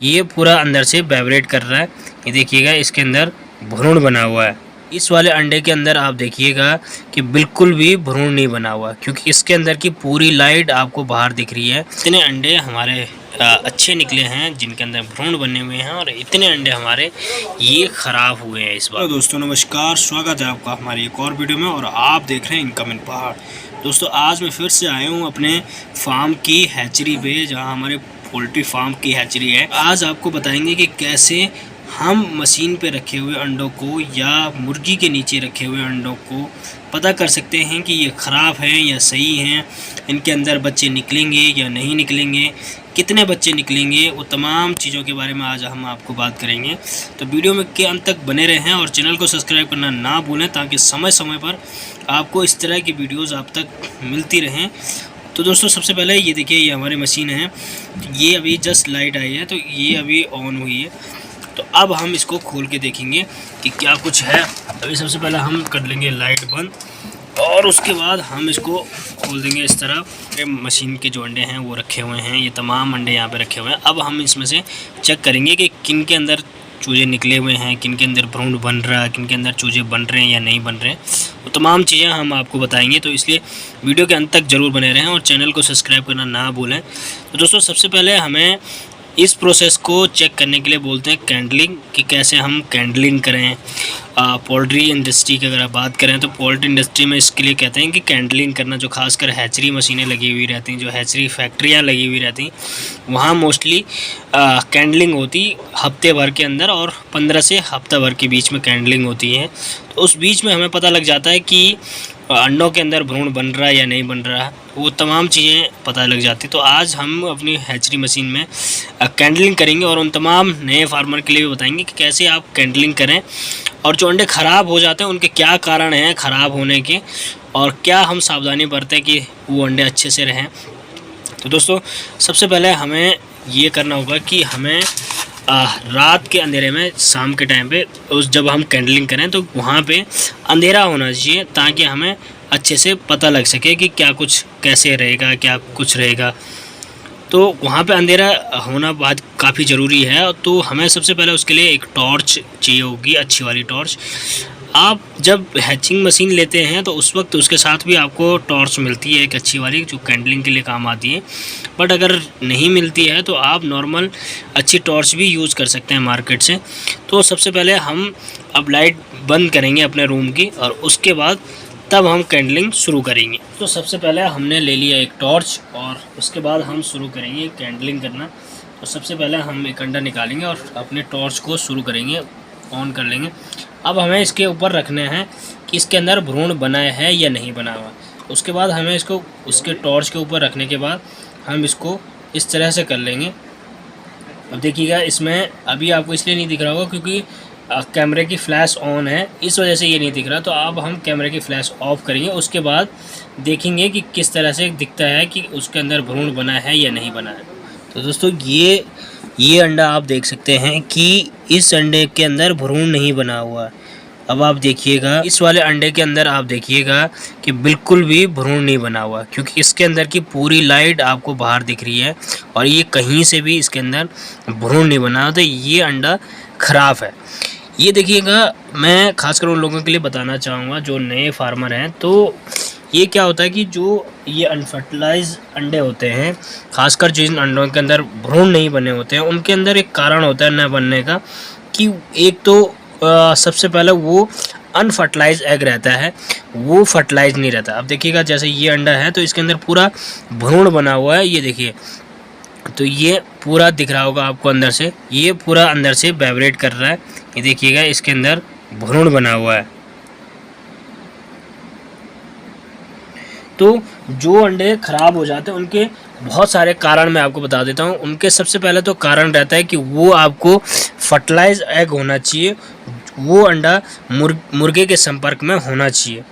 ये पूरा अंदर से वाइब्रेट कर रहा है। ये देखिएगा इसके अंदर भ्रूण बना हुआ है। इस वाले अंडे के अंदर आप देखिएगा कि बिल्कुल भी भ्रूण नहीं बना हुआ, क्योंकि इसके अंदर की पूरी लाइट आपको बाहर दिख रही है। इतने अंडे हमारे अच्छे निकले हैं जिनके अंदर भ्रूण बने हुए हैं, और इतने अंडे हमारे ये ख़राब हुए हैं इस बार। तो दोस्तों नमस्कार, स्वागत है आपका हमारी एक और वीडियो में, और आप देख रहे हैं इनकम इन पहाड़। दोस्तों आज मैं फिर से आया हूँ अपने फार्म की हैचरी पे, जहाँ हमारे पोल्ट्री फार्म की हैचरी है। आज आपको बताएंगे कि कैसे हम मशीन पे रखे हुए अंडों को या मुर्गी के नीचे रखे हुए अंडों को पता कर सकते हैं कि ये ख़राब हैं या सही हैं, इनके अंदर बच्चे निकलेंगे या नहीं निकलेंगे, कितने बच्चे निकलेंगे, वो तमाम चीज़ों के बारे में आज हम आपको बात करेंगे। तो वीडियो में के अंत तक बने रहें और चैनल को सब्सक्राइब करना ना भूलें, ताकि समय समय पर आपको इस तरह की वीडियोज़ आप तक मिलती रहें। तो दोस्तों सबसे पहले ये देखिए, ये हमारी मशीन है, ये अभी जस्ट लाइट आई है, तो ये अभी ऑन हुई है। तो अब हम इसको खोल के देखेंगे कि क्या कुछ है। अभी सबसे पहले हम कर लेंगे लाइट बंद, और उसके बाद हम इसको खोल देंगे इस तरह। मशीन के जो अंडे हैं वो रखे हुए हैं, ये तमाम अंडे यहाँ पे रखे हुए हैं। अब हम इसमें से चेक करेंगे कि किन के अंदर चूजे निकले हुए हैं, किन के अंदर भ्रूण बन रहा है, किन के अंदर चूजे बन रहे हैं या नहीं बन रहे हैं। वो तमाम चीज़ें हम आपको बताएंगे, तो इसलिए वीडियो के अंत तक ज़रूर बने रहें और चैनल को सब्सक्राइब करना ना भूलें। तो दोस्तों सबसे पहले हमें इस प्रोसेस को चेक करने के लिए बोलते हैं कैंडलिंग, कि कैसे हम कैंडलिंग करें। पोल्ट्री इंडस्ट्री की अगर आप बात करें तो पोल्ट्री इंडस्ट्री में इसके लिए कहते हैं कि कैंडलिंग करना, जो खासकर हैचरी मशीनें लगी हुई रहती हैं, जो हैचरी फैक्ट्रियाँ लगी हुई रहती हैं, वहाँ मोस्टली कैंडलिंग होती हफ्ते भर के अंदर, और 15 से हफ्ता भर के बीच में कैंडलिंग होती है। तो उस बीच में हमें पता लग जाता है कि अंडों के अंदर भ्रूण बन रहा है या नहीं बन रहा है, वो तमाम चीज़ें पता लग जाती। तो आज हम अपनी हैचरी मशीन में कैंडलिंग करेंगे, और उन तमाम नए फार्मर के लिए भी बताएंगे कि कैसे आप कैंडलिंग करें, और जो अंडे ख़राब हो जाते हैं उनके क्या कारण हैं ख़राब होने के, और क्या हम सावधानी बरतें कि वो अंडे अच्छे से रहें। तो दोस्तों सबसे पहले हमें ये करना होगा कि हमें रात के अंधेरे में, शाम के टाइम पे जब हम कैंडलिंग करें तो वहाँ पे अंधेरा होना चाहिए, ताकि हमें अच्छे से पता लग सके कि क्या कुछ कैसे रहेगा, क्या कुछ रहेगा। तो वहाँ पे अंधेरा होना बात काफ़ी ज़रूरी है। तो हमें सबसे पहले उसके लिए एक टॉर्च चाहिए होगी, अच्छी वाली टॉर्च। आप जब हैचिंग मशीन लेते हैं तो उस वक्त उसके साथ भी आपको टॉर्च मिलती है एक अच्छी वाली, जो कैंडलिंग के लिए काम आती है। बट अगर नहीं मिलती है तो आप नॉर्मल अच्छी टॉर्च भी यूज़ कर सकते हैं मार्केट से। तो सबसे पहले हम अब लाइट बंद करेंगे अपने रूम की, और उसके बाद तब हम कैंडलिंग शुरू करेंगे। तो सबसे पहले हमने ले लिया एक टॉर्च, और उसके बाद हम शुरू करेंगे कैंडलिंग करना। तो सबसे पहले हम एक अंडा निकालेंगे और अपने टॉर्च को शुरू करेंगे, ऑन कर लेंगे। अब हमें इसके ऊपर रखना है कि इसके अंदर भ्रूण बना है या नहीं बना हुआ। उसके बाद हमें इसको उसके टॉर्च के ऊपर रखने के बाद हम इसको इस तरह से कर लेंगे। अब देखिएगा, इसमें अभी आपको इसलिए नहीं दिख रहा होगा क्योंकि कैमरे की फ़्लैश ऑन है, इस वजह से ये नहीं दिख रहा। तो अब हम कैमरे की फ़्लैश ऑफ़ करेंगे, उसके बाद देखेंगे कि किस तरह से दिखता है कि उसके अंदर भ्रूण बना है या नहीं बना है। तो दोस्तों ये अंडा आप देख सकते हैं कि इस अंडे के अंदर भ्रूण नहीं बना हुआ है। अब आप देखिएगा, इस वाले अंडे के अंदर आप देखिएगा कि बिल्कुल भी भ्रूण नहीं बना हुआ, क्योंकि इसके अंदर की पूरी लाइट आपको बाहर दिख रही है, और ये कहीं से भी इसके अंदर भ्रूण नहीं बना। तो ये अंडा ख़राब है। ये देखिएगा, मैं खासकर उन लोगों के लिए बताना चाहूँगा जो नए फार्मर हैं। तो ये क्या होता है कि जो ये अनफर्टिलाइज अंडे होते हैं, खासकर जिन अंडों के अंदर भ्रूण नहीं बने होते हैं, उनके अंदर एक कारण होता है न बनने का, कि एक तो सबसे पहले वो अनफर्टिलाइज एग रहता है, वो फर्टिलाइज नहीं रहता। अब देखिएगा, जैसे ये अंडा है तो इसके अंदर पूरा भ्रूण बना हुआ है, ये देखिए। तो ये पूरा दिख रहा होगा आपको अंदर से, ये पूरा अंदर से वाइब्रेट कर रहा है। ये देखिएगा, इसके अंदर भ्रूण बना हुआ है। तो जो अंडे ख़राब हो जाते हैं उनके बहुत सारे कारण मैं आपको बता देता हूँ। उनके सबसे पहले तो कारण रहता है कि वो आपको फर्टिलाइज एग होना चाहिए, वो अंडा मुर्गे के संपर्क में होना चाहिए,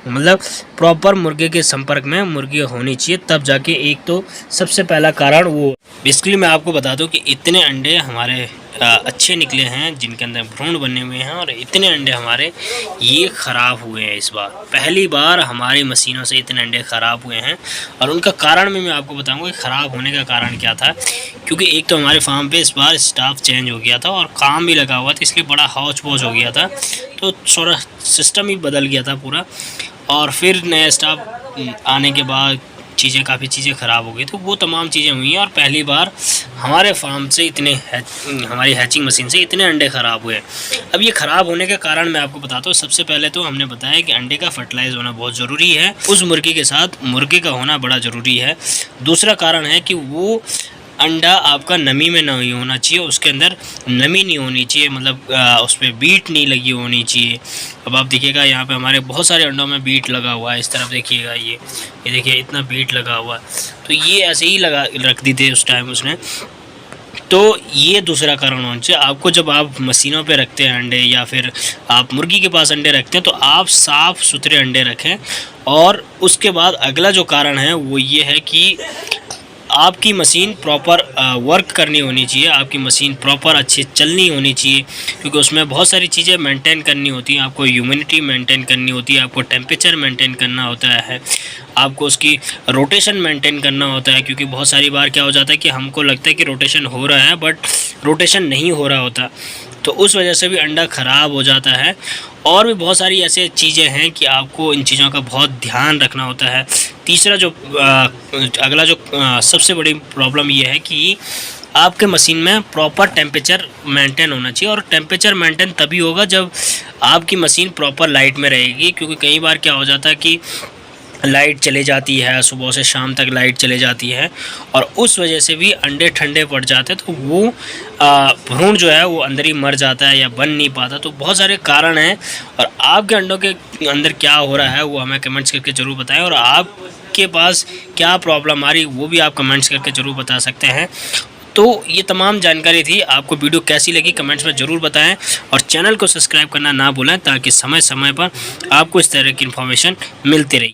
मतलब प्रॉपर मुर्गे के संपर्क में मुर्गी होनी चाहिए, तब जाके एक तो सबसे पहला कारण वो। बेसिकली मैं आपको बता दूं कि इतने अंडे हमारे अच्छे निकले हैं, जिनके अंदर भ्रूण बने हुए हैं, और इतने अंडे हमारे ये ख़राब हुए हैं। इस बार पहली बार हमारी मशीनों से इतने अंडे ख़राब हुए हैं, और उनका कारण भी मैं आपको बताऊंगा कि ख़राब होने का कारण क्या था। क्योंकि एक तो हमारे फार्म पे इस बार स्टाफ चेंज हो गया था और काम भी लगा हुआ था, इसलिए बड़ा हौच पौच हो गया था, तो थोड़ा सिस्टम ही बदल गया था पूरा। और फिर नया स्टाफ आने के बाद काफ़ी चीज़ें ख़राब हो गई, तो वो तमाम चीज़ें हुई हैं। और पहली बार हमारे फार्म से हमारी हैचिंग मशीन से इतने अंडे ख़राब हुए। अब ये ख़राब होने का कारण मैं आपको बताता हूँ। सबसे पहले तो हमने बताया कि अंडे का फर्टिलाइज होना बहुत ज़रूरी है, उस मुर्गी के साथ मुर्गे का होना बड़ा ज़रूरी है। दूसरा कारण है कि वो अंडा आपका नमी में नहीं होना चाहिए, उसके अंदर नमी नहीं होनी चाहिए, मतलब उस पर बीट नहीं लगी होनी चाहिए। अब आप देखिएगा यहाँ पे हमारे बहुत सारे अंडों में बीट लगा हुआ है। इस तरफ देखिएगा, ये देखिए इतना बीट लगा हुआ है, तो ये ऐसे ही रख दी थी उस टाइम उसने। तो ये दूसरा कारण होना चाहिए आपको। जब आप मशीनों पे रखते हैं अंडे, या फिर आप मुर्गी के पास अंडे रखते हैं, तो आप साफ़ सुथरे अंडे रखें। और उसके बाद अगला जो कारण है वो ये है कि आपकी मशीन प्रॉपर वर्क करनी होनी चाहिए, आपकी मशीन प्रॉपर अच्छी चलनी होनी चाहिए, क्योंकि उसमें बहुत सारी चीज़ें मेंटेन करनी होती हैं। आपको ह्यूमिडिटी मेंटेन करनी होती है, आपको टेम्परेचर मेंटेन करना होता है, आपको उसकी रोटेशन मेंटेन करना होता है। क्योंकि बहुत सारी बार क्या हो जाता है कि हमको लगता है कि रोटेशन हो रहा है, बट रोटेशन नहीं हो रहा होता, तो उस वजह से भी अंडा ख़राब हो जाता है। और भी बहुत सारी ऐसे चीज़ें हैं कि आपको इन चीज़ों का बहुत ध्यान रखना होता है। तीसरा जो अगला जो सबसे बड़ी प्रॉब्लम ये है कि आपके मशीन में प्रॉपर टेम्परेचर मेंटेन होना चाहिए। और टेम्परेचर मेंटेन तभी होगा जब आपकी मशीन प्रॉपर लाइट में रहेगी। क्योंकि कई बार क्या हो जाता है कि लाइट चले जाती है, सुबह से शाम तक लाइट चले जाती है, और उस वजह से भी अंडे ठंडे पड़ जाते हैं, तो वो भ्रूण जो है वो अंदर ही मर जाता है या बन नहीं पाता। तो बहुत सारे कारण हैं। और आपके अंडों के अंदर क्या हो रहा है वो हमें कमेंट्स करके ज़रूर बताएं, और आपके पास क्या प्रॉब्लम आ रही वो भी आप कमेंट्स करके ज़रूर बता सकते हैं। तो ये तमाम जानकारी थी। आपको वीडियो कैसी लगी कमेंट्स में ज़रूर बताएं, और चैनल को सब्सक्राइब करना ना भूलें, ताकि समय समय पर आपको इस तरह की इन्फॉर्मेशन मिलती रहे।